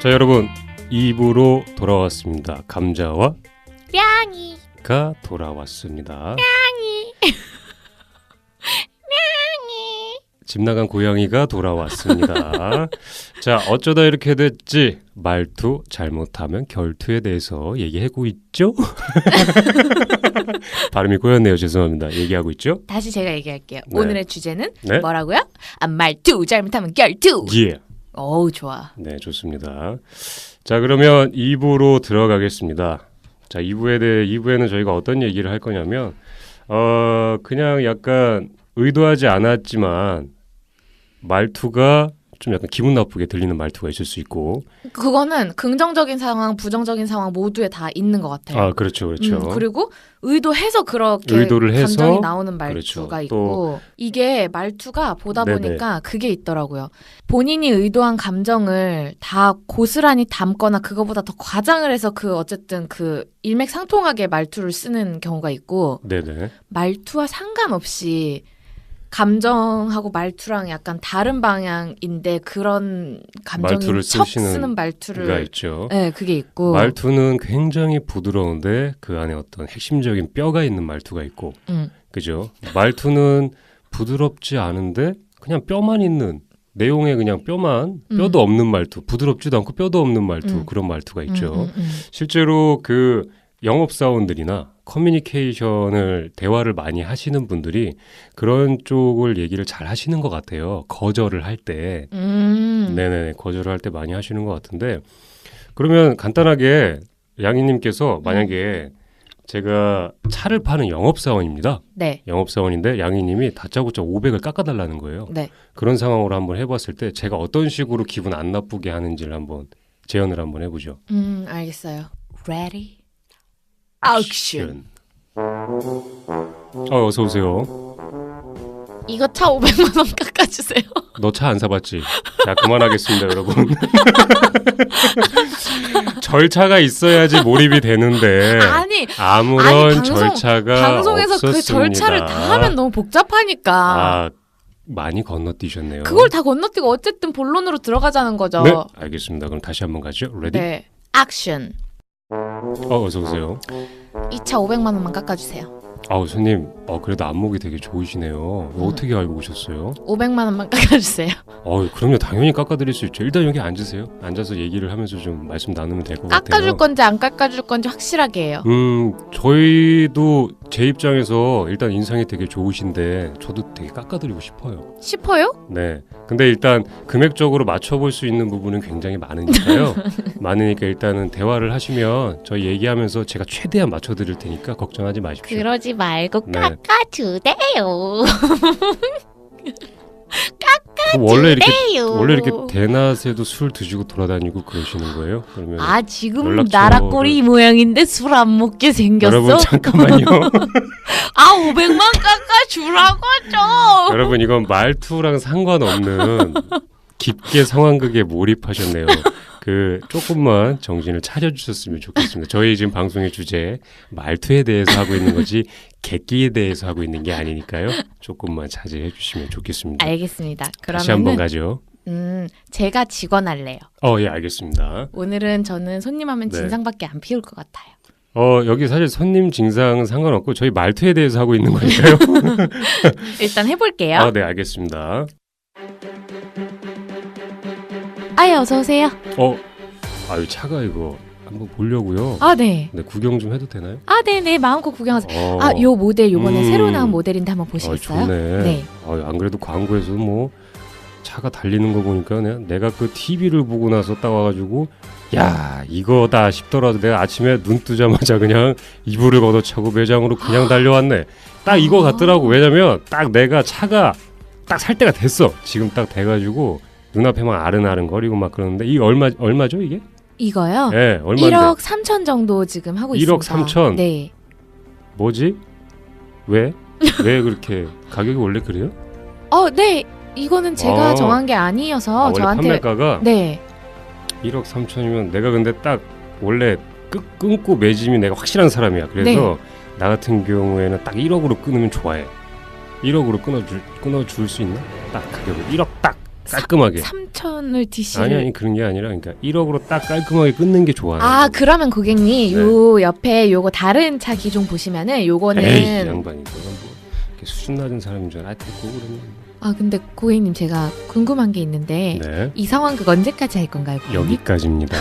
자, 여러분 2부로 돌아왔습니다. 감자와 량이가 돌아왔습니다. 량이 집 나간 고양이가 돌아왔습니다. 자, 어쩌다 이렇게 됐지? 말투 잘못하면 결투에 대해서 얘기하고 있죠? 발음이 꼬였네요. 죄송합니다. 얘기하고 있죠? 다시 제가 얘기할게요. 네. 오늘의 주제는 네? 뭐라고요? 말투 잘못하면 결투. 예. 어우 좋아. 네, 좋습니다. 자, 그러면 2부로 들어가겠습니다. 자, 2부에는 저희가 어떤 얘기를 할 거냐면 그냥 약간 의도하지 않았지만 말투가 좀 약간 기분 나쁘게 들리는 말투가 있을 수 있고, 그거는 긍정적인 상황, 부정적인 상황 모두에 다 있는 것 같아요. 아, 그렇죠, 그렇죠. 그리고 의도해서 그렇게 의도를 해서, 감정이 나오는 말투가 그렇죠. 있고, 이게 말투가 보다 네네. 보니까 그게 있더라고요. 본인이 의도한 감정을 다 고스란히 담거나 그거보다 더 과장을 해서 어쨌든 일맥상통하게 말투를 쓰는 경우가 있고, 네네. 말투와 상관없이 감정하고 말투랑 약간 다른 방향인데 그런 감정이 말투를 척 쓰시는 쓰는 가 말투를 있죠. 네, 그게 있고 말투는 굉장히 부드러운데 그 안에 어떤 핵심적인 뼈가 있는 말투가 있고, 그죠? 말투는 부드럽지 않은데 그냥 뼈만 있는, 내용에 그냥 뼈도 없는 말투, 부드럽지도 않고 뼈도 없는 말투, 그런 말투가 있죠. 실제로 그 영업사원들이나 커뮤니케이션을 대화를 많이 하시는 분들이 그런 쪽을 얘기를 잘 하시는 것 같아요. 거절을 할 때. 네네, 거절을 할 때 많이 하시는 것 같은데, 그러면 간단하게 양이님께서 만약에 제가 차를 파는 영업사원입니다. 네. 영업사원인데 양이님이 다짜고짜 500을 깎아달라는 거예요. 네. 그런 상황으로 한번 해봤을 때 제가 어떤 식으로 기분 안 나쁘게 하는지를 한번 재현을 한번 해보죠. 알겠어요. Ready? 액션. 어서 오세요. 이거 차 500만 원 깎아주세요. 너 차 안 사봤지? 자, 그만하겠습니다, 여러분. 절차가 있어야지 몰입이 되는데 아무런 절차가 방송에서 없었습니다. 그 절차를 다 하면 너무 복잡하니까. 아, 많이 건너뛰셨네요. 그걸 다 건너뛰고 어쨌든 본론으로 들어가자는 거죠. 네, 알겠습니다. 그럼 다시 한번 가죠. 레디? 네. 액션. 어서 오세요. 이 차 500만 원만 깎아주세요. 손님, 그래도 안목이 되게 좋으시네요. 어떻게 알고 오셨어요? 500만 원만 깎아주세요. 그럼요. 당연히 깎아드릴 수 있죠. 일단 여기 앉으세요. 앉아서 얘기를 하면서 좀 말씀 나누면 될 것 같아요. 깎아줄 건지 안 깎아줄 건지 확실하게 해요. 저희도 제 입장에서 일단 인상이 되게 좋으신데 저도 되게 깎아드리고 싶어요. 싶어요? 네. 근데 일단 금액적으로 맞춰볼 수 있는 부분은 굉장히 많으니까요. 많으니까 일단은 대화를 하시면 저희 얘기하면서 제가 최대한 맞춰드릴 테니까 걱정하지 마십시오. 그러지 말고 네. 깎아주세요. 원래 이렇게 대낮에도 술 드시고 돌아다니고 그러시는 거예요? 그러면 지금 연락처를- 나락꼬리 모양인데 술 안 먹게 생겼어? 여러분 잠깐만요. 500만 깎아주라고 좀. 여러분 이건 말투랑 상관없는 깊게 상황극에 몰입하셨네요. 조금만 정신을 차려주셨으면 좋겠습니다. 저희 지금 방송의 주제 말투에 대해서 하고 있는 거지 객기에 대해서 하고 있는 게 아니니까요. 조금만 자제해 주시면 좋겠습니다. 알겠습니다. 다시 한번 가죠. 제가 직원 할래요. 예, 알겠습니다. 오늘은 저는 손님하면 네. 진상밖에 안 피울 것 같아요. 여기 사실 손님 진상은 상관없고 저희 말투에 대해서 하고 있는 거니까요. 일단 해볼게요. 네, 알겠습니다. 어서 오세요. 차가 이거 한번 보려고요. 네. 네, 구경 좀 해도 되나요? 네네. 마음껏 구경하세요. 어. 요 모델 요번에 새로 나온 모델인데 한번 보시겠어요? 좋네. 네. 안 그래도 광고에서 뭐 차가 달리는 거 보니까 내가 그 TV를 보고 나서 딱 와가지고 야 이거다 싶더라도 내가 아침에 눈 뜨자마자 그냥 이불을 걷어차고 매장으로 그냥 달려왔네. 딱 이거 같더라고. 왜냐면 딱 내가 차가 딱 살 때가 됐어. 지금 딱 돼가지고 눈앞에만 아른아른 거리고 막 그러는데 이게 얼마죠 이게? 이거요? 네, 얼마인데? 1억 3천 정도 지금 하고 1억 있습니다. 3천? 네. 뭐지? 왜 그렇게 가격이 원래 그래요? 네. 이거는 제가 정한 게 아니어서 원래 저한테 판매가가 네. 1억 3천이면 내가 근데 딱 원래 끊고 매짐이 내가 확실한 사람이야. 그래서 나 같은 경우에는 딱 1억으로 끊으면 좋아해. 1억으로 끊어줄 수 있나? 딱 가격을 1억 딱 깔끔하게. 3천을 DC를. 아니 그런 게 아니라 그러니까 1억으로 딱 깔끔하게 끊는 게 좋아요. 그러면 고객님 요 옆에 요거 다른 차 기종 보시면은 요거는 에이, 이 양반이 그건 뭐 이렇게 수준 낮은 사람인 줄 알았고 그러면. 근데 고객님 제가 궁금한 게 있는데 네. 이 상황극 언제까지 할 건가요, 고객님? 여기까지입니다.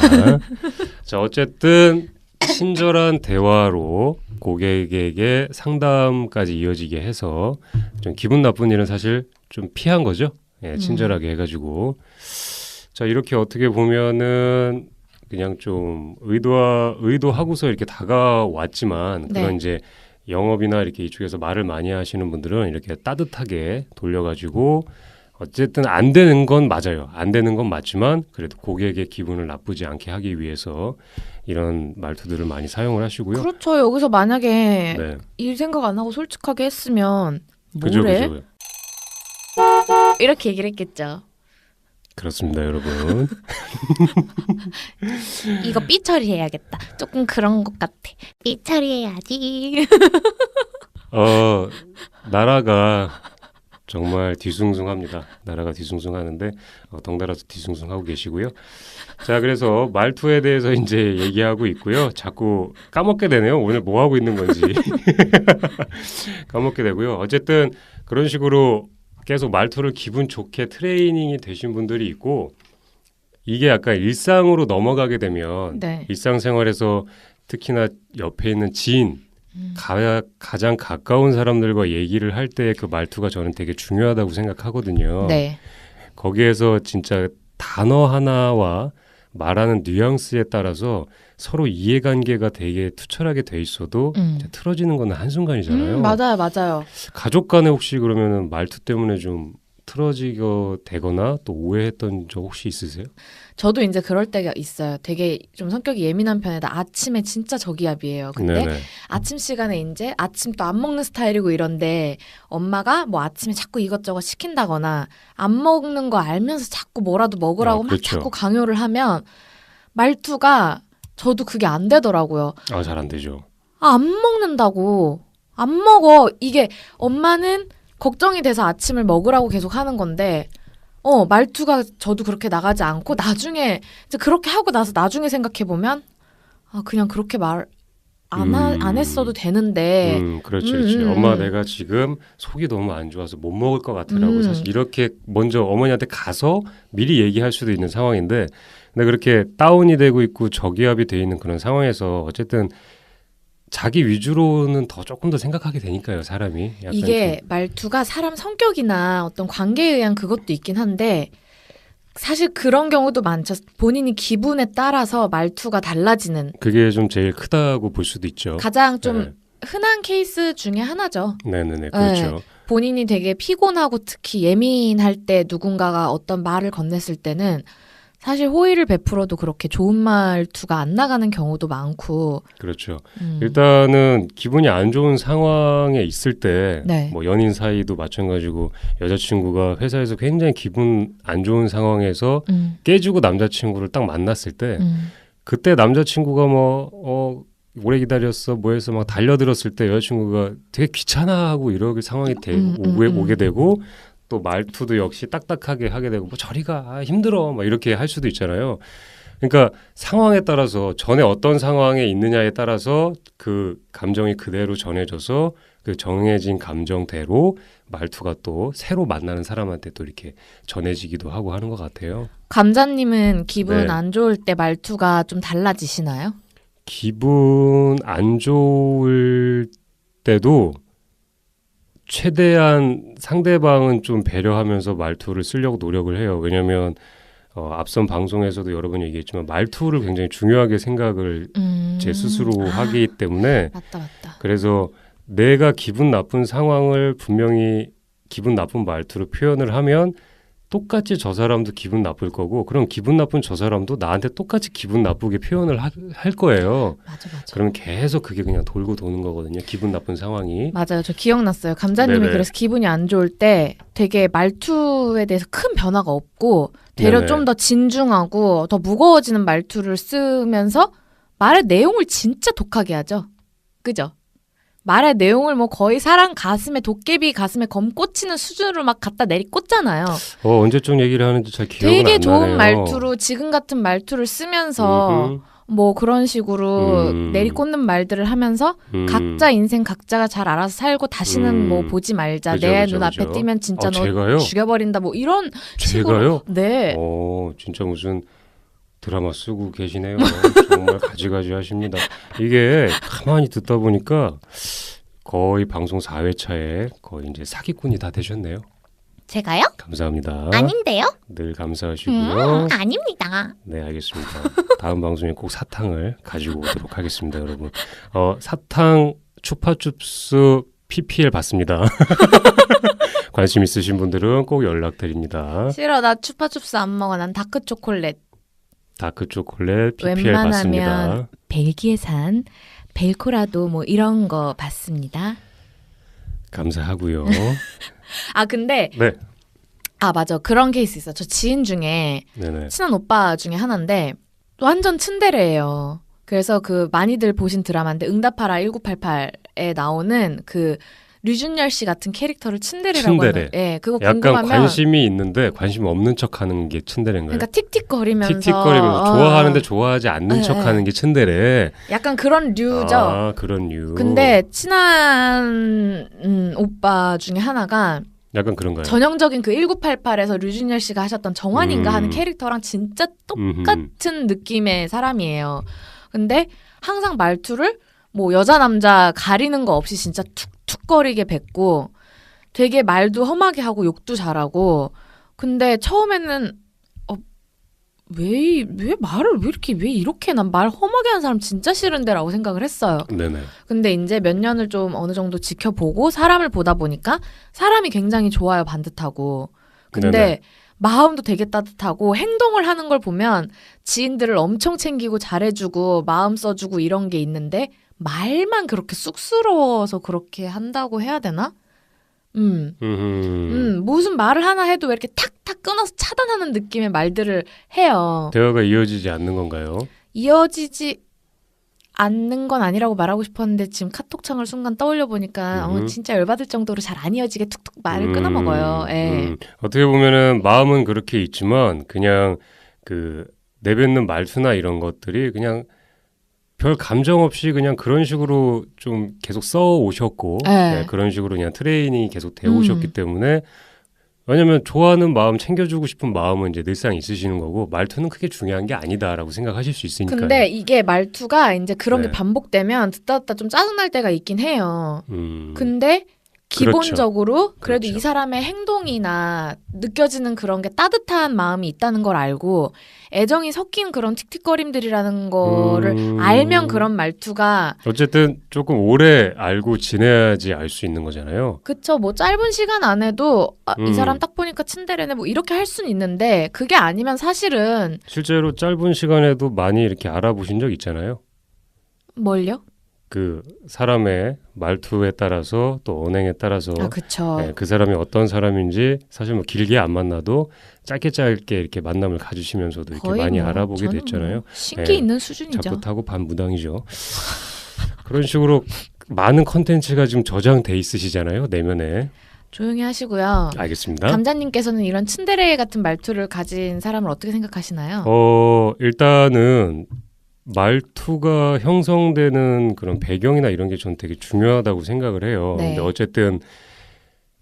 자, 어쨌든 친절한 대화로 고객에게 상담까지 이어지게 해서 좀 기분 나쁜 일은 사실 좀 피한 거죠. 예, 친절하게 해가지고. 자, 이렇게 어떻게 보면은 그냥 좀 의도하고서 이렇게 다가왔지만 네. 그런 이제 영업이나 이렇게 이쪽에서 말을 많이 하시는 분들은 이렇게 따뜻하게 돌려가지고 어쨌든 안 되는 건 맞아요. 안 되는 건 맞지만 그래도 고객의 기분을 나쁘지 않게 하기 위해서 이런 말투들을 많이 사용을 하시고요. 그렇죠. 여기서 만약에 네. 일 생각 안 하고 솔직하게 했으면 그죠, 뭐래? 그죠. 이렇게 얘기를 했겠죠. 그렇습니다, 여러분. 이거 삐 처리해야겠다. 조금 그런 것 같아. 삐 처리해야지. 나라가 정말 뒤숭숭합니다. 나라가 뒤숭숭하는데 덩달아서 뒤숭숭하고 계시고요. 자, 그래서 말투에 대해서 이제 얘기하고 있고요. 자꾸 까먹게 되네요. 오늘 뭐 하고 있는 건지 까먹게 되고요. 어쨌든 그런 식으로 계속 말투를 기분 좋게 트레이닝이 되신 분들이 있고 이게 약간 일상으로 넘어가게 되면 네. 일상생활에서 특히나 옆에 있는 지인 가장 가까운 사람들과 얘기를 할 때 그 말투가 저는 되게 중요하다고 생각하거든요. 네. 거기에서 진짜 단어 하나와 말하는 뉘앙스에 따라서 서로 이해관계가 되게 투철하게 돼 있어도 틀어지는 건 한순간이잖아요. 맞아요. 가족 간에 혹시 그러면은 말투 때문에 좀 틀어지게 되거나 또 오해했던 적 혹시 있으세요? 저도 이제 그럴 때가 있어요. 되게 좀 성격이 예민한 편이다. 아침에 진짜 저기압이에요. 근데 네네. 아침 시간에 이제 아침 또 안 먹는 스타일이고 이런데 엄마가 뭐 아침에 자꾸 이것저것 시킨다거나 안 먹는 거 알면서 자꾸 뭐라도 먹으라고 막 그렇죠. 자꾸 강요를 하면 말투가 저도 그게 안 되더라고요. 잘 안 되죠. 안 먹는다고. 안 먹어. 이게 엄마는 걱정이 돼서 아침을 먹으라고 계속 하는 건데 말투가 저도 그렇게 나가지 않고 나중에 이제 그렇게 하고 나서 나중에 생각해 보면 그냥 그렇게 말 안 했어도 되는데 그렇죠. 엄마 내가 지금 속이 너무 안 좋아서 못 먹을 것 같으라고 사실 이렇게 먼저 어머니한테 가서 미리 얘기할 수도 있는 상황인데 근데 그렇게 다운이 되고 있고 저기압이 돼 있는 그런 상황에서 어쨌든 자기 위주로는 조금 더 생각하게 되니까요, 사람이. 약간 이게 말투가 사람 성격이나 어떤 관계에 의한 그것도 있긴 한데 사실 그런 경우도 많죠. 본인이 기분에 따라서 말투가 달라지는. 그게 좀 제일 크다고 볼 수도 있죠. 가장 좀 네. 흔한 케이스 중에 하나죠. 네네네, 그렇죠. 네. 본인이 되게 피곤하고 특히 예민할 때 누군가가 어떤 말을 건넸을 때는 사실 호의를 베풀어도 그렇게 좋은 말투가 안 나가는 경우도 많고. 그렇죠. 일단은 기분이 안 좋은 상황에 있을 때, 네. 뭐 연인 사이도 마찬가지고 여자친구가 회사에서 굉장히 기분 안 좋은 상황에서 깨지고 남자친구를 딱 만났을 때, 그때 남자친구가 오래 기다렸어, 뭐해서 막 달려들었을 때 여자친구가 되게 귀찮아하고 이럴 상황이 오게 되고. 또 말투도 역시 딱딱하게 하게 되고 뭐 저리 가 힘들어 막 이렇게 할 수도 있잖아요. 그러니까 상황에 따라서 전에 어떤 상황에 있느냐에 따라서 그 감정이 그대로 전해져서 그 정해진 감정대로 말투가 또 새로 만나는 사람한테 또 이렇게 전해지기도 하고 하는 것 같아요. 감자님은 기분 네. 안 좋을 때 말투가 좀 달라지시나요? 기분 안 좋을 때도 최대한 상대방은 좀 배려하면서 말투를 쓰려고 노력을 해요. 왜냐하면 앞선 방송에서도 여러 번 얘기했지만 말투를 굉장히 중요하게 생각을 제 스스로 하기 때문에 맞다. 그래서 내가 기분 나쁜 상황을 분명히 기분 나쁜 말투로 표현을 하면 똑같이 저 사람도 기분 나쁠 거고 그럼 기분 나쁜 저 사람도 나한테 똑같이 기분 나쁘게 표현을 할 거예요. 맞아. 그러면 계속 그게 그냥 돌고 도는 거거든요. 기분 나쁜 상황이. 맞아요. 저 기억났어요. 감자님이 네네. 그래서 기분이 안 좋을 때 되게 말투에 대해서 큰 변화가 없고 되려 네네. 좀 더 진중하고 더 무거워지는 말투를 쓰면서 말의 내용을 진짜 독하게 하죠. 그죠? 말의 내용을 뭐 거의 사람 가슴에 도깨비 가슴에 검 꽂히는 수준으로 막 갖다 내리꽂잖아요. 언제쯤 얘기를 하는지 잘 기억은 안 나네요. 되게 좋은 말투로 지금 같은 말투를 쓰면서 뭐 그런 식으로 내리꽂는 말들을 하면서 각자 인생 각자가 잘 알아서 살고 다시는 뭐 보지 말자. 그죠, 내 그죠, 눈앞에 그죠. 띄면 진짜 너 제가요? 죽여버린다. 뭐 이런 제가요? 식으로. 네. 진짜 무슨 드라마 쓰고 계시네요. 정말 가지가지 하십니다. 이게 가만히 듣다 보니까 거의 방송 4회차에 거의 이제 사기꾼이 다 되셨네요. 제가요? 감사합니다. 아닌데요? 늘 감사하시고요. 아닙니다. 네, 알겠습니다. 다음 방송에 꼭 사탕을 가지고 오도록 하겠습니다, 여러분. 사탕 추파춥스 PPL 받습니다. 관심 있으신 분들은 꼭 연락드립니다. 싫어. 나 추파춥스 안 먹어. 난 다크 초콜릿. 다크 초콜릿 PPL 웬만하면 받습니다. 벨기에산 벨코라도 뭐 이런 거 받습니다. 감사하고요. 아 근데 네. 아 맞아. 그런 케이스 있어. 저 지인 중에 네네. 친한 오빠 중에 하나인데 완전 츤데레예요. 그래서 그 많이들 보신 드라마인데 응답하라 1988에 나오는 그 류준열 씨 같은 캐릭터를 츤데레라고 츤데레. 하는. 예, 그거 약간 궁금하면 관심이 있는데 관심 없는 척하는 게 츤데레인가요? 그러니까 틱틱거리면서 틱틱거리면서 좋아하는데 좋아하지 않는 네, 척하는 게 츤데레. 약간 그런 류죠. 아, 그런 류. 근데 친한 오빠 중에 하나가 약간 그런가요? 전형적인 그 1988에서 류준열 씨가 하셨던 정환인가 하는 캐릭터랑 진짜 똑같은 느낌의 사람이에요. 근데 항상 말투를 뭐 여자 남자 가리는 거 없이 진짜 툭툭거리게 뱉고 되게 말도 험하게 하고 욕도 잘하고 근데 처음에는 왜 말을 왜 이렇게 난 말 험하게 하는 사람 진짜 싫은데라고 생각을 했어요. 네네. 근데 이제 몇 년을 좀 어느 정도 지켜보고 사람을 보다 보니까 사람이 굉장히 좋아요, 반듯하고. 근데 네네. 마음도 되게 따뜻하고 행동을 하는 걸 보면 지인들을 엄청 챙기고 잘해주고 마음 써주고 이런 게 있는데 말만 그렇게 쑥스러워서 그렇게 한다고 해야 되나? 무슨 말을 하나 해도 왜 이렇게 탁탁 끊어서 차단하는 느낌의 말들을 해요. 대화가 이어지지 않는 건가요? 이어지지 않는 건 아니라고 말하고 싶었는데 지금 카톡창을 순간 떠올려 보니까 진짜 열받을 정도로 잘 안 이어지게 툭툭 말을 끊어먹어요. 예. 어떻게 보면은 마음은 그렇게 있지만 그냥 그 내뱉는 말투나 이런 것들이 그냥 별 감정 없이 그냥 그런 식으로 좀 계속 써 오셨고 네, 그런 식으로 그냥 트레이닝이 계속 되어 오셨기 때문에 왜냐면 좋아하는 마음 챙겨주고 싶은 마음은 이제 늘상 있으시는 거고 말투는 크게 중요한 게 아니다라고 생각하실 수 있으니까요. 근데 이게 말투가 이제 그런 게 반복되면 듣다 좀 짜증날 때가 있긴 해요. 근데 기본적으로 그래도 이 사람의 행동이나 느껴지는 그런 게 따뜻한 마음이 있다는 걸 알고 애정이 섞인 그런 틱틱거림들이라는 거를 알면 그런 말투가 어쨌든 조금 오래 알고 지내야지 알 수 있는 거잖아요. 그쵸. 뭐 짧은 시간 안에도 이 사람 딱 보니까 츤데레네 뭐 이렇게 할 수는 있는데 그게 아니면 사실은 실제로 짧은 시간에도 많이 이렇게 알아보신 적 있잖아요. 뭘요? 그 사람의 말투에 따라서 또 언행에 따라서 그쵸. 네, 그 사람이 어떤 사람인지 사실 뭐 길게 안 만나도 짧게 이렇게 만남을 가지시면서도 이렇게 많이 알아보게 됐잖아요. 뭐 신기 있는 수준이죠. 자꾸 타고 반무당이죠. 그런 식으로 많은 컨텐츠가 지금 저장돼 있으시잖아요. 내면에. 조용히 하시고요. 알겠습니다. 감자님께서는 이런 츤데레 같은 말투를 가진 사람을 어떻게 생각하시나요? 일단은 말투가 형성되는 그런 배경이나 이런 게 저는 되게 중요하다고 생각을 해요. 네. 근데 어쨌든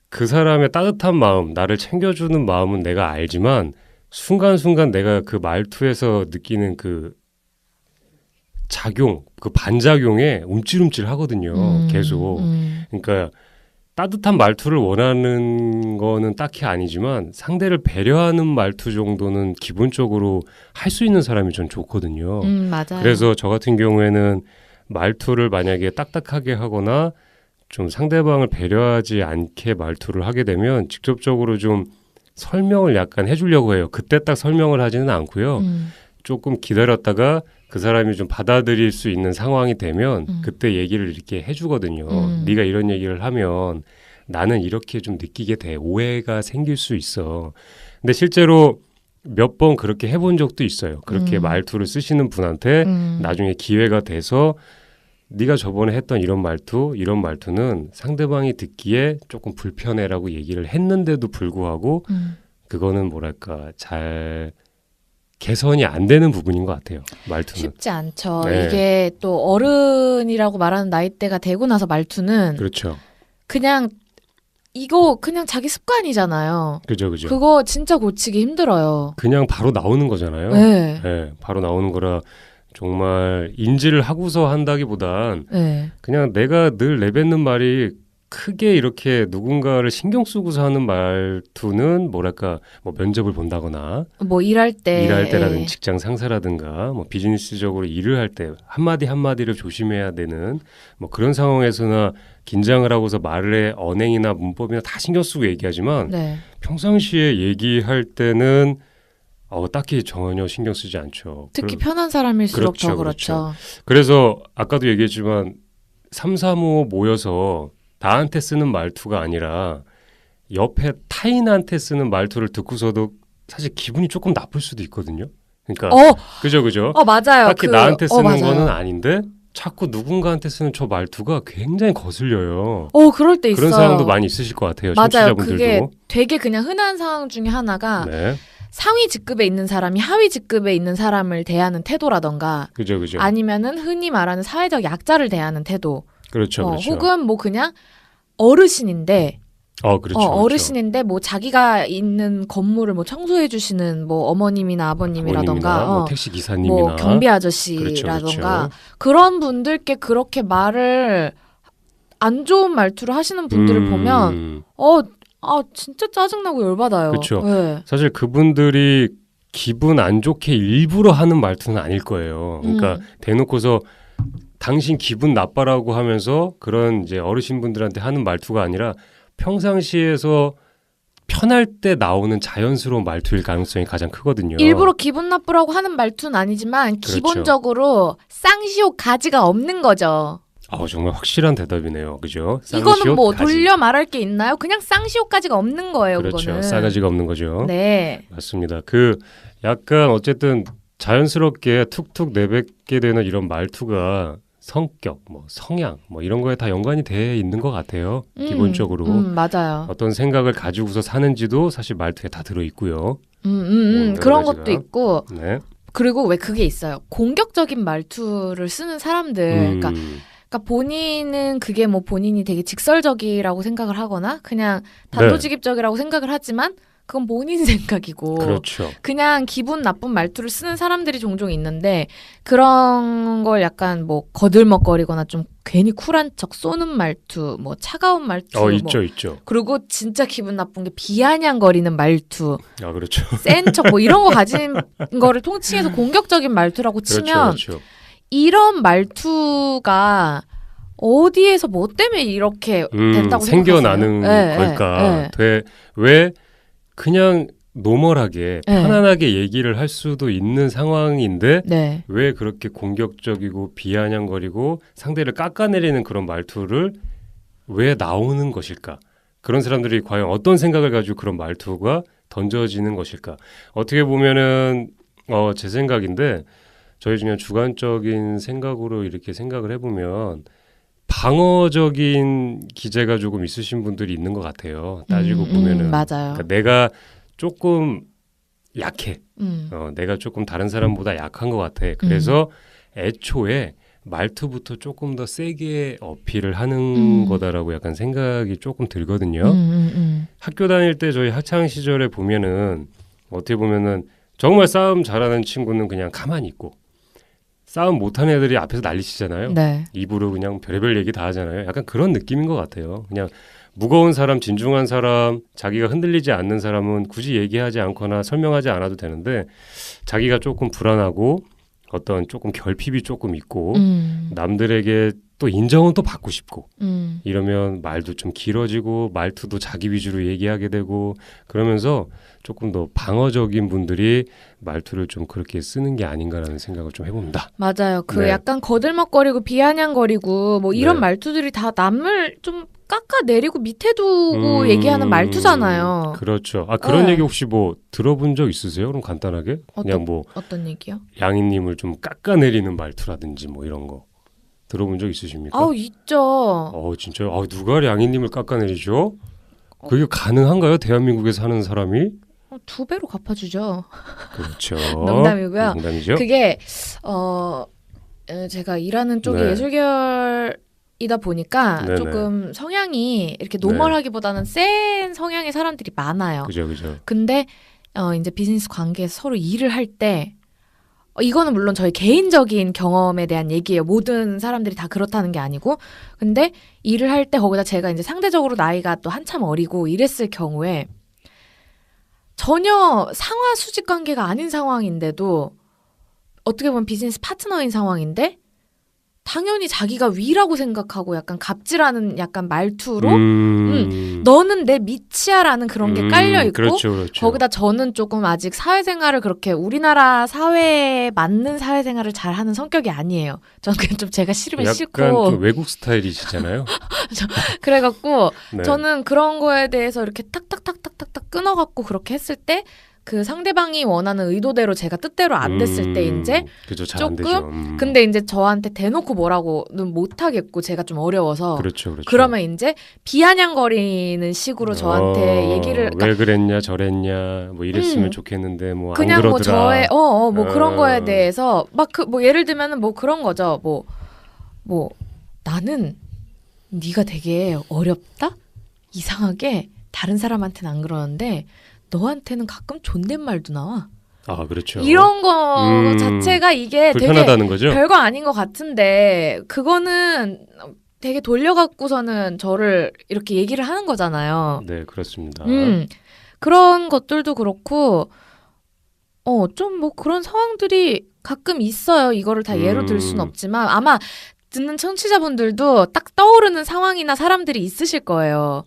그 사람의 따뜻한 마음, 나를 챙겨주는 마음은 내가 알지만 순간순간 내가 그 말투에서 느끼는 그 작용, 그 반작용에 움찔움찔 하거든요. 계속. 그러니까 따뜻한 말투를 원하는 거는 딱히 아니지만 상대를 배려하는 말투 정도는 기본적으로 할 수 있는 사람이 전 좋거든요. 맞아요. 그래서 저 같은 경우에는 말투를 만약에 딱딱하게 하거나 좀 상대방을 배려하지 않게 말투를 하게 되면 직접적으로 좀 설명을 약간 해주려고 해요. 그때 딱 설명을 하지는 않고요. 조금 기다렸다가 그 사람이 좀 받아들일 수 있는 상황이 되면 그때 얘기를 이렇게 해주거든요. 네가 이런 얘기를 하면 나는 이렇게 좀 느끼게 돼. 오해가 생길 수 있어. 근데 실제로 몇 번 그렇게 해본 적도 있어요. 그렇게 말투를 쓰시는 분한테 나중에 기회가 돼서 네가 저번에 했던 이런 말투는 상대방이 듣기에 조금 불편해라고 얘기를 했는데도 불구하고 그거는 뭐랄까 잘 개선이 안 되는 부분인 것 같아요. 말투는. 쉽지 않죠. 네. 이게 또 어른이라고 말하는 나이대가 되고 나서 말투는 그렇죠. 그냥 이거 그냥 자기 습관이잖아요. 그죠. 그거 진짜 고치기 힘들어요. 그냥 바로 나오는 거잖아요. 네. 네, 바로 나오는 거라 정말 인지를 하고서 한다기보단 네. 그냥 내가 늘 내뱉는 말이 크게 이렇게 누군가를 신경 쓰고서 하는 말투는 뭐랄까 뭐 면접을 본다거나 뭐 일할 때라든지 예. 직장 상사라든가 뭐 비즈니스적으로 일을 할 때 한마디 한마디를 조심해야 되는 뭐 그런 상황에서나 긴장을 하고서 말의 언행이나 문법이나 다 신경 쓰고 얘기하지만 네. 평상시에 얘기할 때는 딱히 전혀 신경 쓰지 않죠. 특히 편한 사람일수록 그렇죠, 더 그렇죠. 그래서 아까도 얘기했지만 3, 4, 5 모여서 나한테 쓰는 말투가 아니라 옆에 타인한테 쓰는 말투를 듣고서도 사실 기분이 조금 나쁠 수도 있거든요. 그러니까 그죠. 맞아요. 딱히 나한테 쓰는 맞아요. 거는 아닌데 자꾸 누군가한테 쓰는 저 말투가 굉장히 거슬려요. 그럴 때 있어요. 그런 상황도 많이 있으실 것 같아요. 맞아요. 청취자분들도. 그게 되게 그냥 흔한 상황 중에 하나가 네. 상위 직급에 있는 사람이 하위 직급에 있는 사람을 대하는 태도라던가 그죠. 아니면은 흔히 말하는 사회적 약자를 대하는 태도. 그렇죠. 혹은 뭐 그냥 어르신인데 그렇죠. 어르신인데 뭐 자기가 있는 건물을 뭐 청소해 주시는 뭐 어머님이나 아버님이라던가 뭐 택시 기사님이나 뭐 경비 아저씨라던가 그렇죠. 그런 분들께 그렇게 말을 안 좋은 말투를 하시는 분들을 보면 진짜 짜증나고 열받아요. 그렇죠. 네. 사실 그분들이 기분 안 좋게 일부러 하는 말투는 아닐 거예요. 그러니까 대놓고서 당신 기분 나빠라고 하면서 그런 이제 어르신분들한테 하는 말투가 아니라 평상시에서 편할 때 나오는 자연스러운 말투일 가능성이 가장 크거든요. 일부러 기분 나쁘라고 하는 말투는 아니지만 그렇죠. 기본적으로 쌍시옷 가지가 없는 거죠. 정말 확실한 대답이네요. 그죠? 이거는 뭐 가지. 돌려 말할 게 있나요? 그냥 쌍시옷 가지가 없는 거예요. 그렇죠. 그거는. 싸가지가 없는 거죠. 네. 맞습니다. 약간 어쨌든 자연스럽게 툭툭 내뱉게 되는 이런 말투가 성격, 뭐 성향, 뭐 이런 거에 다 연관이 돼 있는 것 같아요. 기본적으로 맞아요. 어떤 생각을 가지고서 사는지도 사실 말투에 다 들어 있고요. 그런 것도 있고 네. 그리고 왜 그게 있어요. 공격적인 말투를 쓰는 사람들, 그러니까 본인은 그게 뭐 본인이 되게 직설적이라고 생각을 하거나 그냥 단도직입적이라고 생각을 하지만 그건 본인 생각이고 그렇죠. 그냥 기분 나쁜 말투를 쓰는 사람들이 종종 있는데 그런 걸 약간 뭐 거들먹거리거나 좀 괜히 쿨한 척 쏘는 말투, 뭐 차가운 말투, 있죠. 그리고 진짜 기분 나쁜 게 비아냥거리는 말투, 그렇죠. 센 척 뭐 이런 거 가진 거를 통칭해서 공격적인 말투라고 치면 그렇죠. 이런 말투가 어디에서 뭐 때문에 이렇게 된다고 생겨나는 생각하세요? 걸까? 왜 그냥 노멀하게 편안하게 얘기를 할 수도 있는 상황인데 왜 그렇게 공격적이고 비아냥거리고 상대를 깎아내리는 그런 말투를 왜 나오는 것일까? 그런 사람들이 과연 어떤 생각을 가지고 그런 말투가 던져지는 것일까? 어떻게 보면은 제 생각인데 저희 중에 주관적인 생각으로 이렇게 생각을 해보면 방어적인 기제가 조금 있으신 분들이 있는 것 같아요. 따지고 보면은 맞아요. 그러니까 내가 조금 약해. 내가 조금 다른 사람보다 약한 것 같아. 그래서 애초에 말투부터 조금 더 세게 어필을 하는 거다라고 약간 생각이 조금 들거든요. 학교 다닐 때 저희 학창 시절에 보면은 어떻게 보면은 정말 싸움 잘하는 친구는 그냥 가만히 있고 싸움 못하는 애들이 앞에서 난리치잖아요. 입으로 그냥 별의별 얘기 다 하잖아요. 약간 그런 느낌인 것 같아요. 그냥 무거운 사람, 진중한 사람, 자기가 흔들리지 않는 사람은 굳이 얘기하지 않거나 설명하지 않아도 되는데 자기가 조금 불안하고 어떤 조금 결핍이 조금 있고 남들에게 또 인정은 또 받고 싶고 이러면 말도 좀 길어지고 말투도 자기 위주로 얘기하게 되고 그러면서 조금 더 방어적인 분들이 말투를 좀 그렇게 쓰는 게 아닌가라는 생각을 좀 해봅니다. 맞아요. 약간 거들먹거리고 비아냥거리고 뭐 이런 말투들이 다 남을 좀 깎아내리고 밑에 두고 얘기하는 말투잖아요. 그렇죠. 그런 얘기 혹시 뭐 들어본 적 있으세요? 그럼 간단하게 그냥 뭐 어떤 얘기요? 양이님을 좀 깎아내리는 말투라든지 뭐 이런 거. 들어본 적 있으십니까? 아우 있죠. 진짜요? 누가 량이님을 깎아내리죠? 그게 가능한가요? 대한민국에서 사는 사람이? 2배로 갚아주죠. 그렇죠. 농담이고요. 농담이죠. 그게 제가 일하는 쪽이 네. 예술계열이다 보니까 네네. 조금 성향이 이렇게 노멀하기보다는 센 성향의 사람들이 많아요. 그죠. 근데 이제 비즈니스 관계에서 서로 일을 할 때 이거는 물론 저희 개인적인 경험에 대한 얘기예요. 모든 사람들이 다 그렇다는 게 아니고. 근데 일을 할 때 거기다 제가 이제 상대적으로 나이가 또 한참 어리고 이랬을 경우에 전혀 상하 수직 관계가 아닌 상황인데도 어떻게 보면 비즈니스 파트너인 상황인데 당연히 자기가 위라고 생각하고 약간 갑질하는 약간 말투로 너는 내 밑이야라는 그런 게 깔려 있고 그렇죠. 거기다 저는 조금 아직 사회생활을 그렇게 우리나라 사회에 맞는 사회생활을 잘하는 성격이 아니에요. 저는 그냥 좀 제가 싫으면 약간 싫고 좀 외국 스타일이시잖아요. 그래갖고 네. 저는 그런 거에 대해서 이렇게 탁탁탁탁탁탁 끊어갖고 그렇게 했을 때 그 상대방이 원하는 의도대로 제가 뜻대로 안 됐을 때 이제 그죠, 잘 안 되죠. 조금 근데 이제 저한테 대놓고 뭐라고는 못 하겠고 제가 좀 어려워서 그렇죠. 그러면 이제 비아냥거리는 식으로 저한테 얘기를 왜 그러니까 그랬냐 저랬냐 뭐 이랬으면 좋겠는데 뭐 안 그냥 뭐 그러더라. 저의 뭐 그런 거에 대해서 막 뭐 예를 들면은 뭐 그런 거죠. 뭐 나는 네가 되게 어렵다? 이상하게 다른 사람한테는 안 그러는데 너한테는 가끔 존댓말도 나와. 그렇죠. 이런 거 자체가 이게 불편하다는 되게 거죠? 별거 아닌 것 같은데 그거는 되게 돌려갖고서는 저를 이렇게 얘기를 하는 거잖아요. 네, 그렇습니다. 그런 것들도 그렇고 좀 뭐 그런 상황들이 가끔 있어요. 이거를 다 예로 들 수는 없지만 아마 듣는 청취자분들도 딱 떠오르는 상황이나 사람들이 있으실 거예요.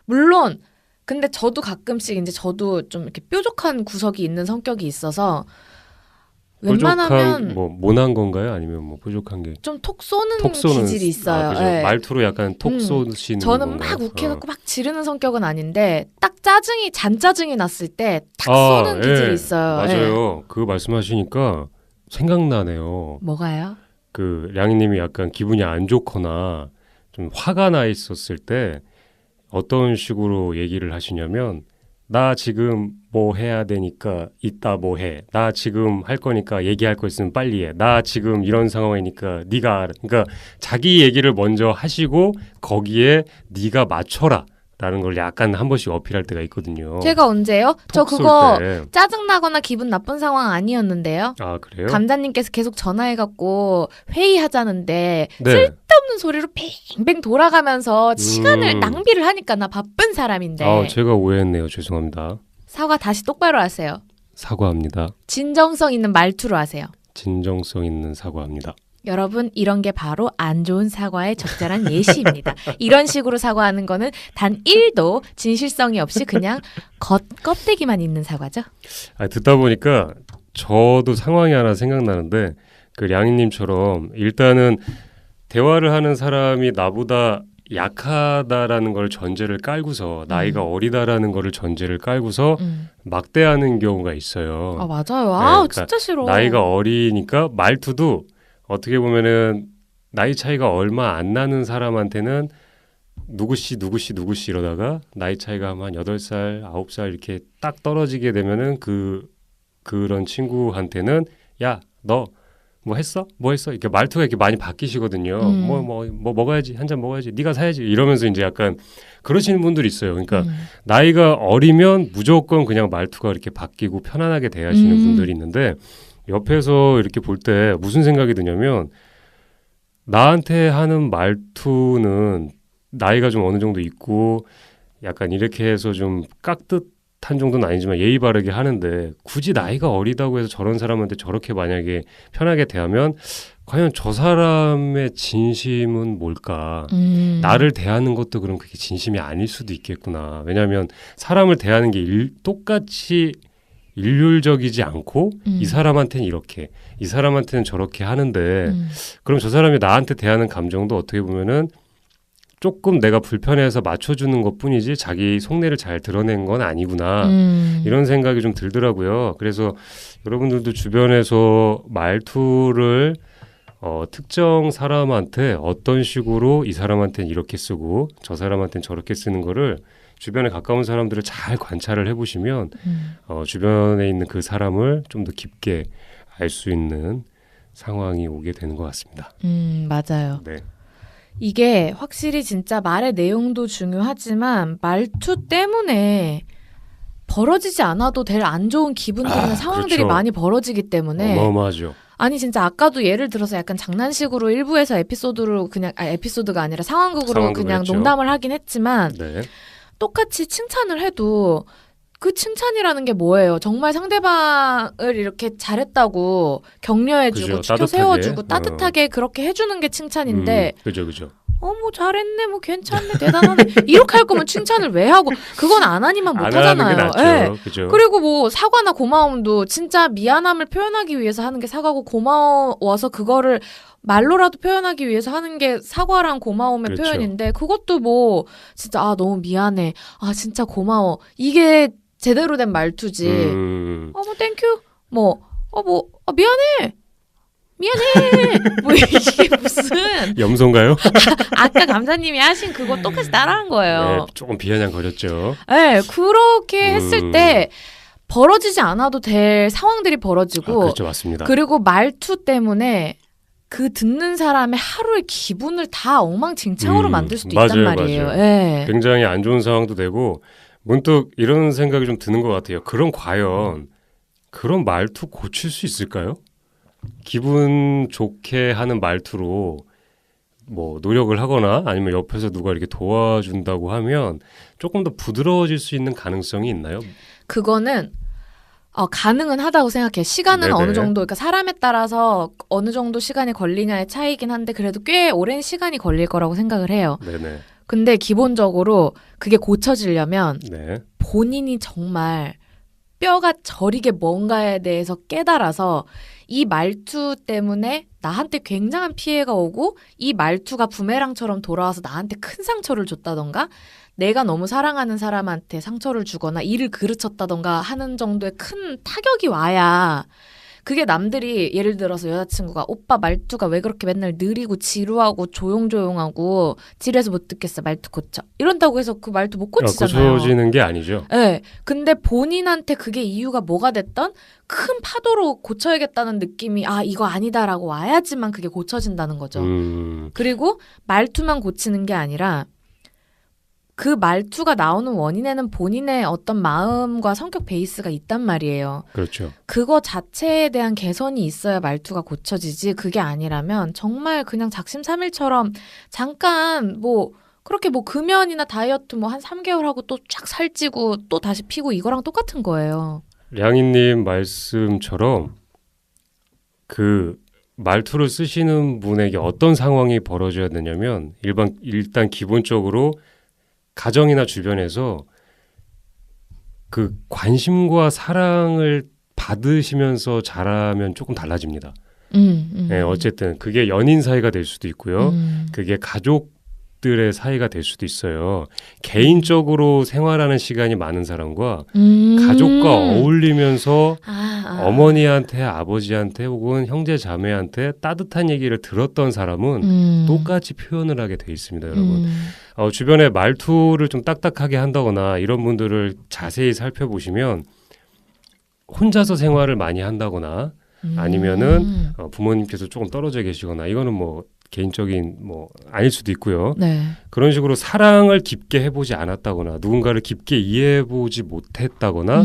물론 근데 저도 가끔씩 이제 저도 좀 이렇게 뾰족한 구석이 있는 성격이 있어서 웬만하면 뭐 모난 건가요? 아니면 뭐 부족한 게 좀 톡 쏘는 기질이 있어요. 그죠? 네. 말투로 약간 톡 쏘시는 저는 건가요? 막 욱해갖고 막 지르는 성격은 아닌데 딱 잔짜증이 났을 때 탁 쏘는 기질이 있어요. 맞아요. 네. 그거 말씀하시니까 생각나네요. 뭐가요? 그 량이님이 약간 기분이 안 좋거나 좀 화가 나 있었을 때 어떤 식으로 얘기를 하시냐면 나 지금 뭐 해야 되니까 이따 뭐 해. 나 지금 할 거니까 얘기할 거 있으면 빨리 해. 나 지금 이런 상황이니까 네가 알아. 그러니까 자기 얘기를 먼저 하시고 거기에 네가 맞춰라 라는 걸 약간 한 번씩 어필할 때가 있거든요. 제가 언제요? 저 톡 쏠 그거 때. 짜증나거나 기분 나쁜 상황 아니었는데요. 그래요? 감자님께서 계속 전화해갖고 회의하자는데 네. 쓸데없는 소리로 뱅뱅 돌아가면서 시간을 낭비를 하니까 나 바쁜 사람인데 제가 오해했네요. 죄송합니다. 사과 다시 똑바로 하세요. 사과합니다. 진정성 있는 말투로 하세요. 진정성 있는 사과합니다. 여러분 이런 게 바로 안 좋은 사과의 적절한 예시입니다. 이런 식으로 사과하는 거는 단 1도 진실성이 없이 그냥 껍데기만 있는 사과죠. 듣다 보니까 저도 상황이 하나 생각나는데 그 량이님처럼 일단은 대화를 하는 사람이 나보다 약하다라는 걸 전제를 깔고서 나이가 어리다라는 거를 전제를 깔고서 막대하는 경우가 있어요. 맞아요. 그러니까 진짜 싫어. 나이가 어리니까 말투도 어떻게 보면은 나이 차이가 얼마 안 나는 사람한테는 누구씨 이러다가 나이 차이가 한 8살, 9살 이렇게 딱 떨어지게 되면은 그런 친구한테는 야, 너 뭐 했어? 뭐 했어? 이렇게 말투가 이렇게 많이 바뀌시거든요. 뭐 먹어야지. 한 잔 먹어야지. 네가 사야지. 이러면서 이제 약간 그러시는 분들이 있어요. 그러니까 나이가 어리면 무조건 그냥 말투가 이렇게 바뀌고 편안하게 대하시는 분들이 있는데 옆에서 이렇게 볼 때 무슨 생각이 드냐면 나한테 하는 말투는 나이가 좀 어느 정도 있고 약간 이렇게 해서 좀 깍듯한 정도는 아니지만 예의 바르게 하는데 굳이 나이가 어리다고 해서 저런 사람한테 저렇게 만약에 편하게 대하면 과연 저 사람의 진심은 뭘까? 나를 대하는 것도 그럼 그게 진심이 아닐 수도 있겠구나. 왜냐하면 사람을 대하는 게 똑같이 일률적이지 않고 이 사람한테는 이렇게 이 사람한테는 저렇게 하는데 그럼 저 사람이 나한테 대하는 감정도 어떻게 보면은 조금 내가 불편해서 맞춰주는 것뿐이지 자기 속내를 잘 드러낸 건 아니구나 이런 생각이 좀 들더라고요. 그래서 여러분들도 주변에서 말투를 특정 사람한테 어떤 식으로 이 사람한테는 이렇게 쓰고 저 사람한테는 저렇게 쓰는 거를 주변에 가까운 사람들을 잘 관찰을 해보시면 주변에 있는 그 사람을 좀 더 깊게 알 수 있는 상황이 오게 되는 것 같습니다. 맞아요. 네. 이게 확실히 진짜 말의 내용도 중요하지만 말투 때문에 벌어지지 않아도 될 안 좋은 기분들이나 상황들이 그렇죠. 많이 벌어지기 때문에 어마어마하죠. 아니 진짜 아까도 예를 들어서 약간 장난식으로 일부에서 에피소드로 그냥 에피소드가 아니라 상황극으로 그냥 했죠. 농담을 하긴 했지만 네. 똑같이 칭찬을 해도 그 칭찬이라는 게 뭐예요? 정말 상대방을 이렇게 잘했다고 격려해주고 그죠. 치켜 따뜻하게. 세워주고 따뜻하게 그렇게 해주는 게 칭찬인데 그죠. 뭐 잘했네, 뭐 괜찮네, 대단하네 이렇게 할 거면 칭찬을 왜 하고 그건 안 하니만 못 안 하는 게 하잖아요. 낫죠. 예. 그죠. 그리고 뭐 사과나 고마움도 진짜 미안함을 표현하기 위해서 하는 게 사과고 고마워서 그거를 말로라도 표현하기 위해서 하는 게 사과랑 고마움의 그렇죠. 표현인데 그것도 뭐 진짜 너무 미안해, 진짜 고마워 이게 제대로 된 말투지. 뭐 땡큐, 미안해 뭐 이게 무슨 염소인가요? 아까 감사님이 하신 그거 똑같이 따라한 거예요. 네, 조금 비아냥거렸죠. 네, 그렇게 했을 때 벌어지지 않아도 될 상황들이 벌어지고 그렇죠, 맞습니다. 그리고 말투 때문에 그 듣는 사람의 하루의 기분을 다 엉망진창으로 만들 수도 있단 맞아요, 말이에요. 맞아요. 네. 굉장히 안 좋은 상황도 되고 문득 이런 생각이 좀 드는 것 같아요. 그럼 과연 그런 말투 고칠 수 있을까요? 기분 좋게 하는 말투로 뭐 노력을 하거나 아니면 옆에서 누가 이렇게 도와준다고 하면 조금 더 부드러워질 수 있는 가능성이 있나요? 그거는 가능은 하다고 생각해. 시간은 네네. 어느 정도, 그러니까 사람에 따라서 어느 정도 시간이 걸리냐의 차이긴 한데 그래도 꽤 오랜 시간이 걸릴 거라고 생각을 해요. 네네. 근데 기본적으로 그게 고쳐지려면 네. 본인이 정말 뼈가 저리게 뭔가에 대해서 깨달아서 이 말투 때문에 나한테 굉장한 피해가 오고 이 말투가 부메랑처럼 돌아와서 나한테 큰 상처를 줬다던가 내가 너무 사랑하는 사람한테 상처를 주거나 일을 그르쳤다던가 하는 정도의 큰 타격이 와야 그게 남들이 예를 들어서 여자친구가 오빠 말투가 왜 그렇게 맨날 느리고 지루하고 조용조용하고 지루해서 못 듣겠어 말투 고쳐 이런다고 해서 그 말투 못 고치잖아요. 고쳐지는 게 아니죠. 네. 근데 본인한테 그게 이유가 뭐가 됐던 큰 파도로 고쳐야겠다는 느낌이 이거 아니다라고 와야지만 그게 고쳐진다는 거죠. 그리고 말투만 고치는 게 아니라 그 말투가 나오는 원인에는 본인의 어떤 마음과 성격 베이스가 있단 말이에요. 그렇죠. 그거 자체에 대한 개선이 있어야 말투가 고쳐지지 그게 아니라면 정말 그냥 작심삼일처럼 잠깐 그렇게 금연이나 다이어트 한 3개월 하고 또 쫙 살찌고 또 다시 피고 이거랑 똑같은 거예요. 량희님 말씀처럼 그 말투를 쓰시는 분에게 어떤 상황이 벌어져야 되냐면 일단 기본적으로 가정이나 주변에서 그 관심과 사랑을 받으시면서 자라면 조금 달라집니다. 네, 어쨌든 그게 연인 사이가 될 수도 있고요. 그게 가족들의 사이가 될 수도 있어요. 개인적으로 생활하는 시간이 많은 사람과 가족과 어울리면서 어머니한테 아버지한테 혹은 형제 자매한테 따뜻한 얘기를 들었던 사람은 똑같이 표현을 하게 돼 있습니다, 여러분. 주변에 말투를 좀 딱딱하게 한다거나 이런 분들을 자세히 살펴보시면 혼자서 생활을 많이 한다거나 아니면은 부모님께서 조금 떨어져 계시거나 이거는 개인적인 아닐 수도 있고요. 네. 그런 식으로 사랑을 깊게 해보지 않았다거나 누군가를 깊게 이해해보지 못했다거나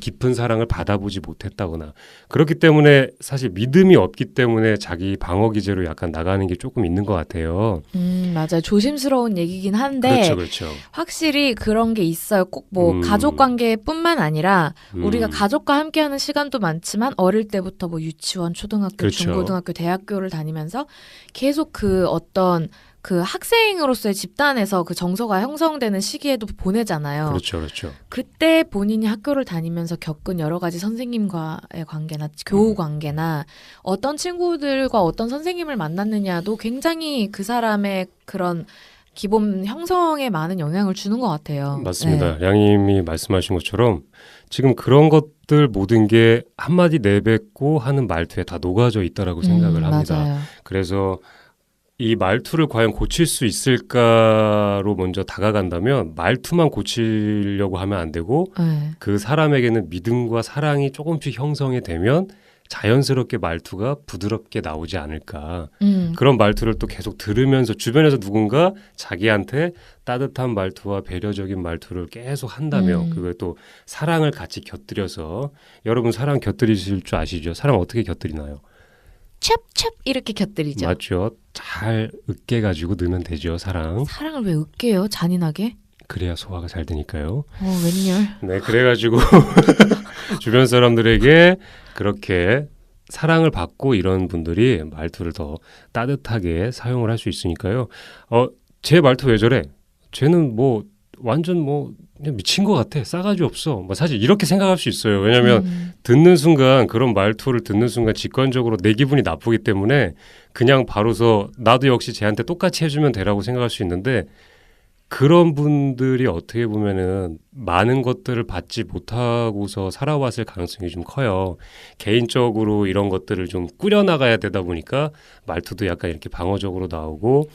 깊은 사랑을 받아보지 못했다거나 그렇기 때문에 사실 믿음이 없기 때문에 자기 방어 기제로 약간 나가는 게 조금 있는 것 같아요. 맞아요. 조심스러운 얘기긴 한데 그렇죠. 확실히 그런 게 있어요. 꼭 가족 관계뿐만 아니라 우리가 가족과 함께하는 시간도 많지만 어릴 때부터 유치원, 초등학교, 그렇죠. 중고등학교, 대학교를 다니면서 계속 그 어떤 그 학생으로서의 집단에서 그 정서가 형성되는 시기에도 보내잖아요. 그렇죠. 그때 본인이 학교를 다니면서 겪은 여러 가지 선생님과의 관계나 교우 관계나 어떤 친구들과 어떤 선생님을 만났느냐도 굉장히 그 사람의 그런 기본 형성에 많은 영향을 주는 것 같아요. 맞습니다. 네. 양님이 말씀하신 것처럼 지금 그런 것들 모든 게 한마디 내뱉고 하는 말투에 다 녹아져 있다라고 생각을 합니다. 맞아요. 그래서 이 말투를 과연 고칠 수 있을까로 먼저 다가간다면 말투만 고치려고 하면 안 되고 네. 그 사람에게는 믿음과 사랑이 조금씩 형성이 되면 자연스럽게 말투가 부드럽게 나오지 않을까. 그런 말투를 또 계속 들으면서 주변에서 누군가 자기한테 따뜻한 말투와 배려적인 말투를 계속 한다면 그걸 또 사랑을 같이 곁들여서 여러분 사랑 곁들이실 줄 아시죠? 사랑 어떻게 곁들이나요? 찹찹 이렇게 곁들이죠. 맞죠. 잘 으깨가지고 넣으면 되죠. 사랑. 사랑을 왜 으깨요? 잔인하게? 그래야 소화가 잘 되니까요. 웬열? 네, 그래가지고 주변 사람들에게 그렇게 사랑을 받고 이런 분들이 말투를 더 따뜻하게 사용을 할 수 있으니까요. 제 말투 왜 저래? 쟤는 뭐 완전 뭐 그냥 미친 것 같아. 싸가지 없어. 뭐 사실 이렇게 생각할 수 있어요. 왜냐하면 듣는 순간 그런 말투를 듣는 순간 직관적으로 내 기분이 나쁘기 때문에 그냥 바로서 나도 역시 쟤한테 똑같이 해주면 되라고 생각할 수 있는데 그런 분들이 어떻게 보면은 많은 것들을 받지 못하고서 살아왔을 가능성이 좀 커요. 개인적으로 이런 것들을 좀 꾸려나가야 되다 보니까 말투도 약간 이렇게 방어적으로 나오고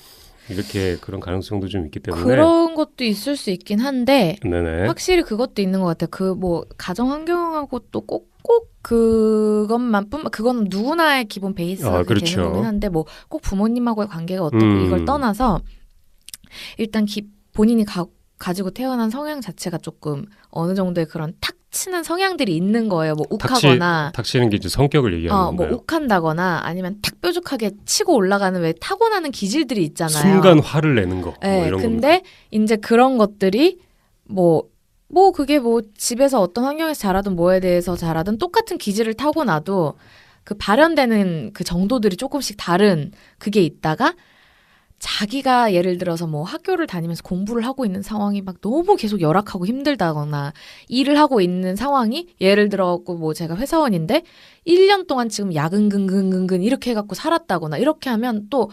이렇게 그런 가능성도 좀 있기 때문에 그런 것도 있을 수 있긴 한데 네네. 확실히 그것도 있는 것 같아요. 그 뭐 가정 환경하고 또 꼭 그것만뿐만 그건 누구나의 기본 베이스가 그렇죠. 되는 거긴 한데 뭐 꼭 부모님하고의 관계가 어떻고 이걸 떠나서 일단 본인이 가지고 태어난 성향 자체가 조금 어느 정도의 그런 탁 치는 성향들이 있는 거예요. 뭐 욱하거나 탁 치는 게 이제 성격을 얘기하는 뭐 건가요? 욱한다거나 아니면 탁 뾰족하게 치고 올라가는 왜 타고나는 기질들이 있잖아요. 순간 화를 내는 거. 네, 뭐 이런 근데 이제 그런 것들이 뭐 그게 뭐 집에서 어떤 환경에서 자라든 뭐에 대해서 자라든 똑같은 기질을 타고나도 그 발현되는 그 정도들이 조금씩 다른 그게 있다가 자기가 예를 들어서 뭐 학교를 다니면서 공부를 하고 있는 상황이 막 너무 계속 열악하고 힘들다거나 일을 하고 있는 상황이 예를 들어 뭐 제가 회사원인데 1년 동안 지금 야근근근근근 이렇게 해갖고 살았다거나 이렇게 하면 또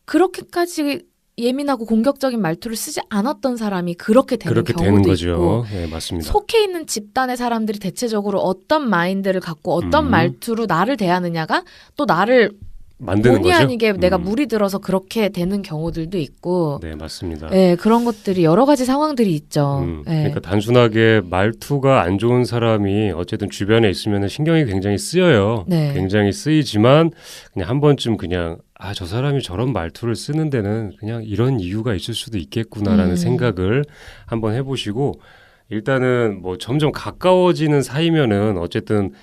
그렇게까지 예민하고 공격적인 말투를 쓰지 않았던 사람이 그렇게 되는 그렇게 경우도 되는 거죠. 있고 네, 맞습니다. 속해 있는 집단의 사람들이 대체적으로 어떤 마인드를 갖고 어떤 말투로 나를 대하느냐가 또 나를 만드는 본의 거죠. 아니게 내가 물이 들어서 그렇게 되는 경우들도 있고 네, 맞습니다. 네, 그런 것들이 여러 가지 상황들이 있죠. 네. 그러니까 단순하게 말투가 안 좋은 사람이 어쨌든 주변에 있으면 신경이 굉장히 쓰여요. 네. 굉장히 쓰이지만 그냥 한 번쯤 그냥 저 사람이 저런 말투를 쓰는 데는 그냥 이런 이유가 있을 수도 있겠구나라는 생각을 한번 해보시고 일단은 뭐 점점 가까워지는 사이면은 어쨌든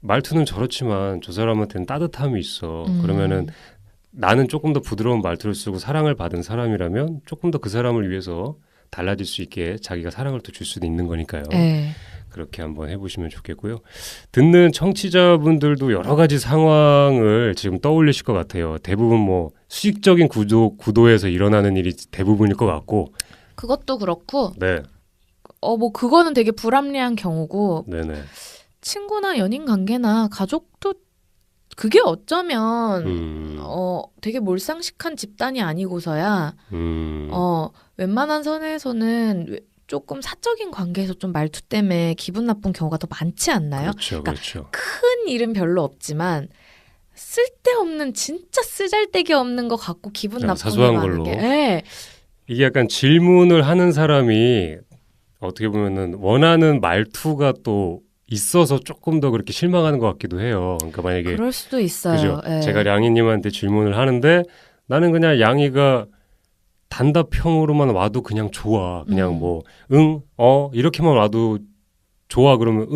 말투는 저렇지만 저 사람한테는 따뜻함이 있어. 그러면은 나는 조금 더 부드러운 말투를 쓰고 사랑을 받은 사람이라면 조금 더 그 사람을 위해서 달라질 수 있게 자기가 사랑을 또 줄 수도 있는 거니까요. 네. 그렇게 한번 해보시면 좋겠고요. 듣는 청취자분들도 여러 가지 상황을 지금 떠올리실 것 같아요. 대부분 뭐 수직적인 구도에서 일어나는 일이 대부분일 것 같고. 그것도 그렇고 네. 뭐 그거는 되게 불합리한 경우고 네네. 친구나 연인 관계나 가족도 그게 어쩌면 되게 몰상식한 집단이 아니고서야 웬만한 선에서는 조금 사적인 관계에서 좀 말투 때문에 기분 나쁜 경우가 더 많지 않나요? 그렇죠, 그렇죠. 큰 일은 별로 없지만 쓸데없는 진짜 쓰잘데기 없는 거 갖고 기분 나쁜 사소한 게 많은 걸로. 게 네. 이게 약간 질문을 하는 사람이 어떻게 보면은 원하는 말투가 또 있어서 조금 더 그렇게 실망하는 것 같기도 해요. 그러니까 만약에 그럴 수도 있어요. 그죠? 네. 제가 량이님한테 질문을 하는데 나는 그냥 양이가 단답형으로만 와도 그냥 좋아. 그냥 뭐 이렇게만 와도 좋아. 그러면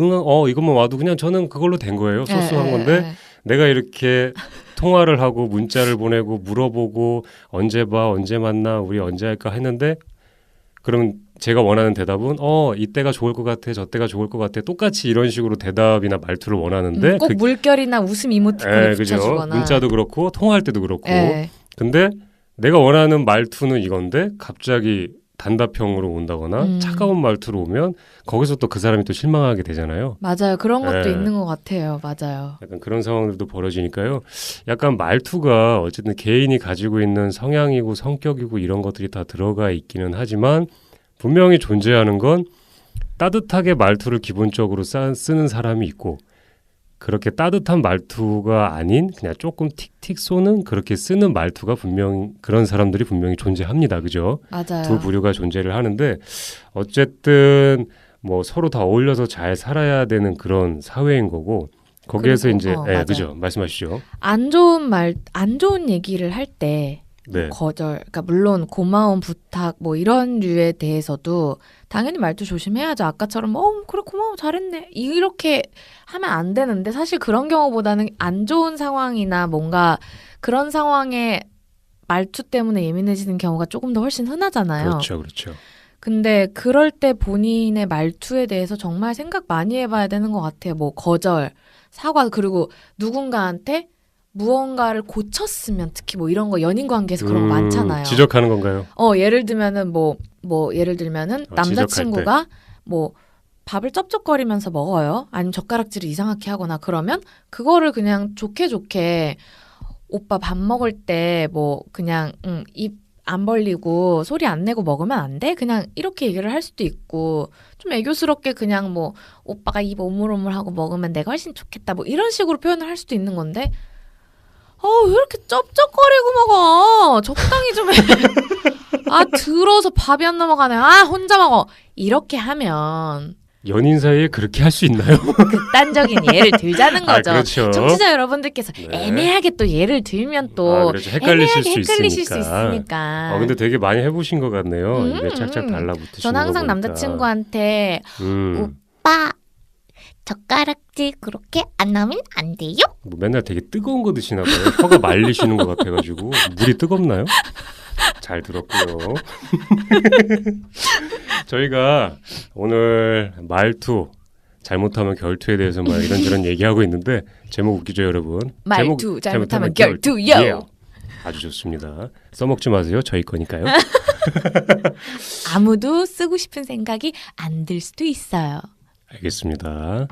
이것만 와도 그냥 저는 그걸로 된 거예요. 소소한 건데 내가 이렇게 통화를 하고 문자를 보내고 물어보고 언제 봐, 언제 만나, 우리 언제 할까 했는데 그러면 제가 원하는 대답은 이때가 좋을 것 같아, 저때가 좋을 것 같아. 똑같이 이런 식으로 대답이나 말투를 원하는데 꼭 물결이나 웃음 이모티콘을 붙여주거나 그죠? 문자도 그렇고 통화할 때도 그렇고 에. 근데 내가 원하는 말투는 이건데 갑자기 단답형으로 온다거나 차가운 말투로 오면 거기서 또 그 사람이 또 실망하게 되잖아요. 맞아요. 그런 것도 네. 있는 것 같아요. 맞아요. 약간 그런 상황들도 벌어지니까요. 약간 말투가 어쨌든 개인이 가지고 있는 성향이고 성격이고 이런 것들이 다 들어가 있기는 하지만 분명히 존재하는 건 따뜻하게 말투를 기본적으로 쓰는 사람이 있고 그렇게 따뜻한 말투가 아닌 그냥 조금 틱틱 쏘는 그렇게 쓰는 말투가 분명히 그런 사람들이 분명히 존재합니다. 그죠? 맞아요. 두 부류가 존재를 하는데 어쨌든 뭐 서로 다 어울려서 잘 살아야 되는 그런 사회인 거고 거기에서 그리고, 이제 맞아요. 그죠? 말씀하시죠. 안 좋은 얘기를 할 때 네. 거절, 그러니까 물론 고마운 부탁 뭐 이런 류에 대해서도 당연히 말투 조심해야죠. 아까처럼 그래 고마워 잘했네 이렇게 하면 안 되는데 사실 그런 경우보다는 안 좋은 상황이나 뭔가 그런 상황에 말투 때문에 예민해지는 경우가 조금 더 훨씬 흔하잖아요. 그렇죠, 그렇죠. 근데 그럴 때 본인의 말투에 대해서 정말 생각 많이 해봐야 되는 것 같아요. 뭐 거절, 사과 그리고 누군가한테 무언가를 고쳤으면 특히 뭐 이런 거 연인 관계에서 그런 거 많잖아요. 지적하는 건가요? 예를 들면은 예를 들면은 남자친구가 뭐 밥을 쩝쩝거리면서 먹어요. 아니면 젓가락질을 이상하게 하거나 그러면 그거를 그냥 좋게 오빠 밥 먹을 때 뭐 그냥 입 안 벌리고 소리 안 내고 먹으면 안 돼? 그냥 이렇게 얘기를 할 수도 있고 좀 애교스럽게 그냥 뭐 오빠가 입 오물오물하고 먹으면 내가 훨씬 좋겠다 뭐 이런 식으로 표현을 할 수도 있는 건데 왜 이렇게 쩝쩝거리고 먹어? 적당히 좀 해. 들어서 밥이 안 넘어가네. 혼자 먹어. 이렇게 하면 연인 사이에 그렇게 할 수 있나요? 극단적인 예를 들자는 거죠. 그렇죠. 청취자 여러분들께서 네. 애매하게 또 예를 들면 또 그렇죠. 헷갈리실 헷갈리실 수 수 있으니까. 있으니까. 근데 되게 많이 해보신 것 같네요. 입에 착착 달라붙으시는 전 항상 거 보니까. 남자친구한테 오빠, 젓가락질 그렇게 안 하면 안 돼요? 뭐 맨날 되게 뜨거운 거 드시나 봐요. 혀가 말리시는 것 같아가지고 물이 뜨겁나요? 잘 들었고요. 저희가 오늘 말투 잘못하면 결투에 대해서 막 이런저런 얘기하고 있는데 제목 웃기죠 여러분? 말투 잘못하면 결투요. 예. 아주 좋습니다. 써먹지 마세요. 저희 거니까요. 아무도 쓰고 싶은 생각이 안 들 수도 있어요. 알겠습니다.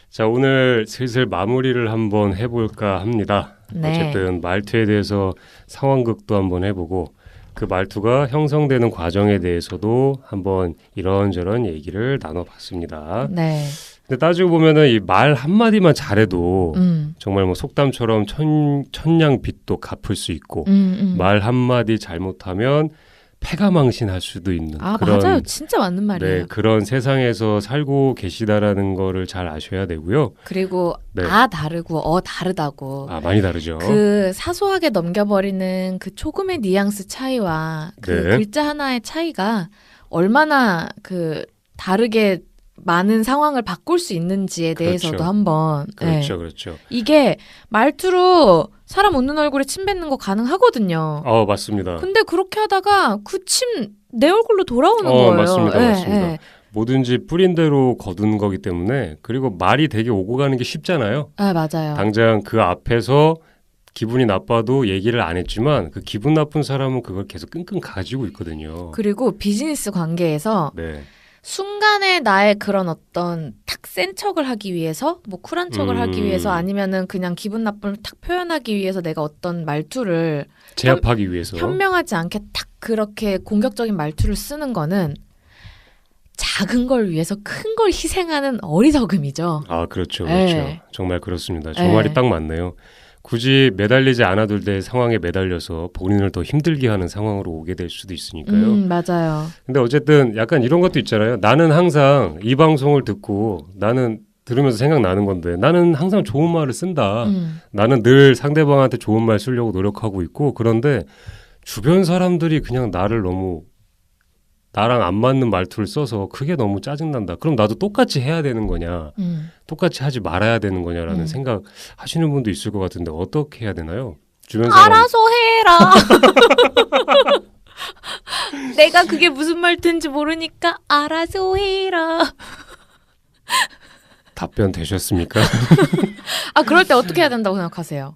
자, 오늘 슬슬 마무리를 한번 해볼까 합니다. 네. 어쨌든 말투에 대해서 상황극도 한번 해보고 그 말투가 형성되는 과정에 대해서도 한번 이런저런 얘기를 나눠봤습니다. 네. 근데 따지고 보면은 이 말 한마디만 잘해도 정말 뭐 속담처럼 천냥빚도 갚을 수 있고 말 한마디 잘못하면 패가망신할 수도 있는 그런 맞아요. 진짜 맞는 말이에요. 네, 그런 세상에서 살고 계시다라는 거를 잘 아셔야 되고요. 그리고 네. 다르고 다르다고. 많이 다르죠. 그 사소하게 넘겨버리는 그 조금의 뉘앙스 차이와 그 네. 글자 하나의 차이가 얼마나 그 다르게 많은 상황을 바꿀 수 있는지에 대해서도 그렇죠. 한번 그렇죠, 그렇죠. 이게 말투로 사람 웃는 얼굴에 침 뱉는 거 가능하거든요. 맞습니다. 근데 그렇게 하다가 그 침 내 얼굴로 돌아오는 거예요. 맞습니다, 예, 맞습니다. 예. 뭐든지 뿌린 대로 거두는 거기 때문에 그리고 말이 되게 오고 가는 게 쉽잖아요. 맞아요. 당장 그 앞에서 기분이 나빠도 얘기를 안 했지만 그 기분 나쁜 사람은 그걸 계속 끙끙 가지고 있거든요. 그리고 비즈니스 관계에서 네. 순간에 나의 그런 어떤 탁 센 척을 하기 위해서 뭐 쿨한 척을 하기 위해서 아니면은 그냥 기분 나쁨을 탁 표현하기 위해서 내가 어떤 말투를 제압하기 위해서 현명하지 않게 탁 그렇게 공격적인 말투를 쓰는 거는 작은 걸 위해서 큰 걸 희생하는 어리석음이죠. 그렇죠, 그렇죠. 네. 정말 그렇습니다. 저 네. 말이 딱 맞네요. 굳이 매달리지 않아도 될 상황에 매달려서 본인을 더 힘들게 하는 상황으로 오게 될 수도 있으니까요. 맞아요. 근데 어쨌든 약간 이런 것도 있잖아요. 나는 항상 이 방송을 듣고 나는 들으면서 생각나는 건데 나는 항상 좋은 말을 쓴다. 나는 늘 상대방한테 좋은 말 쓰려고 노력하고 있고 그런데 주변 사람들이 그냥 나랑 안 맞는 말투를 써서 그게 너무 짜증난다. 그럼 나도 똑같이 해야 되는 거냐? 똑같이 하지 말아야 되는 거냐라는 생각 하시는 분도 있을 것 같은데 어떻게 해야 되나요? 주변 사람 알아서 해라. 내가 그게 무슨 말투인지 모르니까 알아서 해라. 답변 되셨습니까? 그럴 때 어떻게 해야 된다고 생각하세요?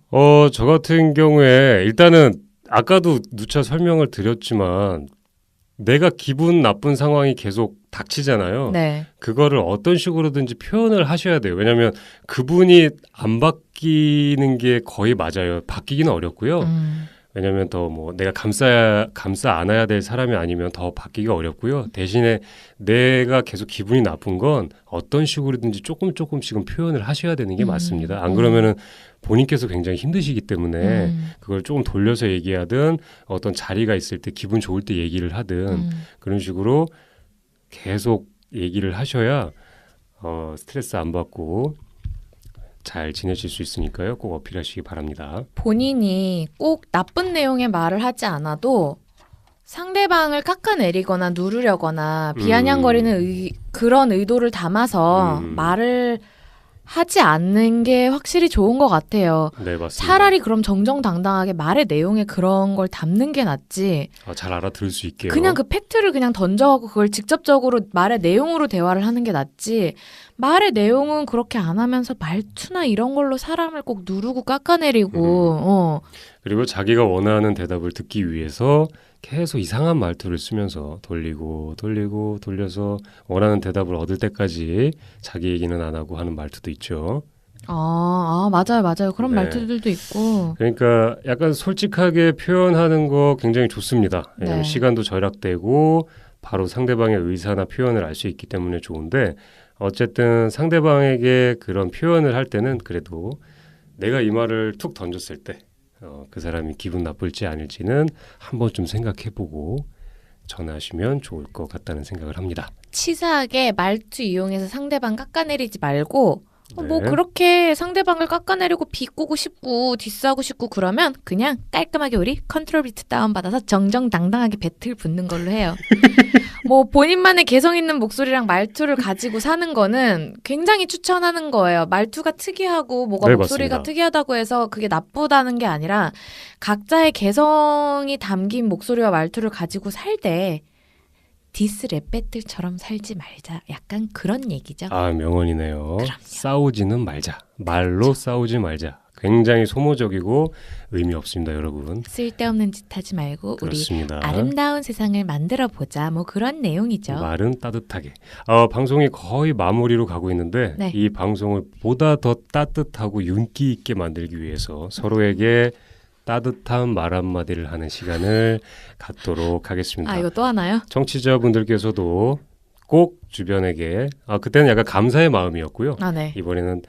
저 같은 경우에 일단은 아까도 누차 설명을 드렸지만 내가 기분 나쁜 상황이 계속 닥치잖아요. 네. 그거를 어떤 식으로든지 표현을 하셔야 돼요. 왜냐하면 그분이 안 바뀌는 게 거의 맞아요. 바뀌기는 어렵고요. 왜냐하면 더 뭐 내가 감싸 안아야 될 사람이 아니면 더 바뀌기가 어렵고요. 대신에 내가 계속 기분이 나쁜 건 어떤 식으로든지 조금씩은 표현을 하셔야 되는 게 맞습니다. 안 그러면은 본인께서 굉장히 힘드시기 때문에 그걸 조금 돌려서 얘기하든 어떤 자리가 있을 때 기분 좋을 때 얘기를 하든 그런 식으로 계속 얘기를 하셔야 스트레스 안 받고 잘 지내실 수 있으니까요. 꼭 어필하시기 바랍니다. 본인이 꼭 나쁜 내용의 말을 하지 않아도 상대방을 깎아내리거나 누르려거나 비아냥거리는 그런 의도를 담아서 말을 하지 않는 게 확실히 좋은 것 같아요. 네, 맞습니다. 차라리 그럼 정정당당하게 말의 내용에 그런 걸 담는 게 낫지. 잘 알아들을 수 있게요. 그냥 그 팩트를 그냥 던져갖고 그걸 직접적으로 말의 내용으로 대화를 하는 게 낫지. 말의 내용은 그렇게 안 하면서 말투나 이런 걸로 사람을 꼭 누르고 깎아내리고 그리고 자기가 원하는 대답을 듣기 위해서 계속 이상한 말투를 쓰면서 돌려서 원하는 대답을 얻을 때까지 자기 얘기는 안 하고 하는 말투도 있죠. 맞아요. 그런 네. 말투들도 있고. 그러니까 약간 솔직하게 표현하는 거 굉장히 좋습니다. 왜냐하면 네. 시간도 절약되고 바로 상대방의 의사나 표현을 알 수 있기 때문에 좋은데 어쨌든 상대방에게 그런 표현을 할 때는 그래도 내가 이 말을 툭 던졌을 때 그 사람이 기분 나쁠지 아닐지는 한 번쯤 생각해보고 전화하시면 좋을 것 같다는 생각을 합니다. 치사하게 말투 이용해서 상대방 깎아내리지 말고 뭐 네. 그렇게 상대방을 깎아내리고 비꼬고 싶고 디스하고 싶고 그러면 그냥 깔끔하게 우리 컨트롤 비트 다운받아서 정정당당하게 배틀 붙는 걸로 해요. 뭐 본인만의 개성 있는 목소리랑 말투를 가지고 사는 거는 굉장히 추천하는 거예요. 말투가 특이하고 뭐가 네, 목소리가 맞습니다. 특이하다고 해서 그게 나쁘다는 게 아니라 각자의 개성이 담긴 목소리와 말투를 가지고 살 때 디스 랩 배틀처럼 살지 말자. 약간 그런 얘기죠. 명언이네요. 그럼요. 싸우지는 말자. 말로 싸우지 말자. 굉장히 소모적이고 의미 없습니다, 여러분. 쓸데없는 짓 하지 말고 그렇습니다. 우리 아름다운 세상을 만들어 보자. 뭐 그런 내용이죠. 말은 따뜻하게. 방송이 거의 마무리로 가고 있는데 네. 이 방송을 보다 더 따뜻하고 윤기 있게 만들기 위해서 서로에게 따뜻한 말 한마디를 하는 시간을 갖도록 하겠습니다. 이거 또 하나요? 청취자분들께서도 꼭 주변에게 그때는 약간 감사의 마음이었고요. 네. 이번에는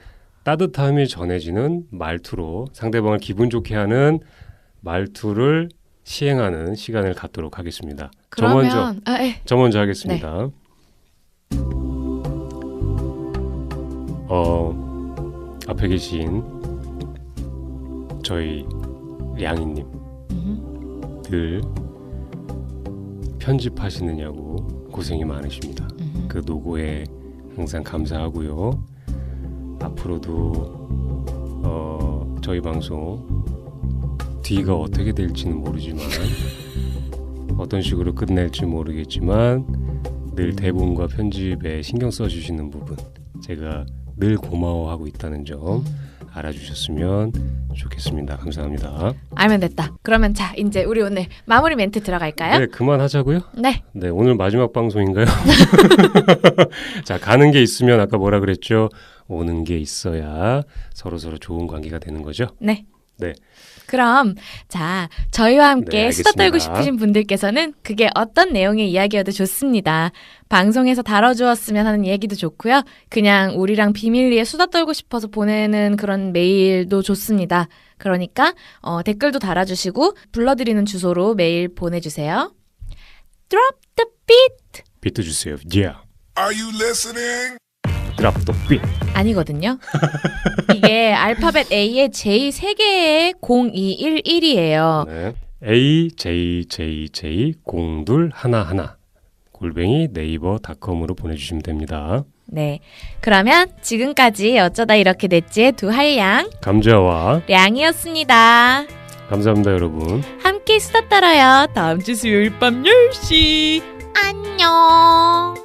따뜻함이 전해지는 말투로 상대방을 기분 좋게 하는 말투를 시행하는 시간을 갖도록 하겠습니다. 그러면 저 먼저 하겠습니다. 앞에 계신 저희 량이님 늘 편집하시느냐고 고생이 많으십니다. 그 노고에 항상 감사하고요. 앞으로도 저희 방송 뒤가 어떻게 될지는 모르지만 어떤 식으로 끝낼지 모르겠지만 늘 대본과 편집에 신경 써주시는 부분 제가 늘 고마워하고 있다는 점 알아주셨으면 좋겠습니다. 감사합니다. 알면 됐다. 그러면 자 이제 우리 오늘 마무리 멘트 들어갈까요? 네, 그만하자고요. 네. 네, 오늘 마지막 방송인가요? 자, 가는 게 있으면 아까 뭐라 그랬죠? 오는 게 있어야 서로서로 좋은 관계가 되는 거죠? 네. 네. 그럼 자 저희와 함께 네, 수다 떨고 알겠습니다. 싶으신 분들께서는 그게 어떤 내용의 이야기여도 좋습니다. 방송에서 다뤄주었으면 하는 얘기도 좋고요. 그냥 우리랑 비밀리에 수다 떨고 싶어서 보내는 그런 메일도 좋습니다. 그러니까 댓글도 달아주시고 불러드리는 주소로 메일 보내주세요. Drop the beat! 비트 주세요. Yeah. Are you listening? Drop the beat. 아니거든요. 이게 알파벳 A의 J 3개의 0211이에요. 네. AJJJ0211 골뱅이 네이버닷컴으로 보내주시면 됩니다. 네. 그러면 지금까지 어쩌다 이렇게 됐지의 두 한량 감자와 량이었습니다. 감사합니다, 여러분. 함께 수다 떨어요. 다음 주 수요일 밤 10시. 안녕.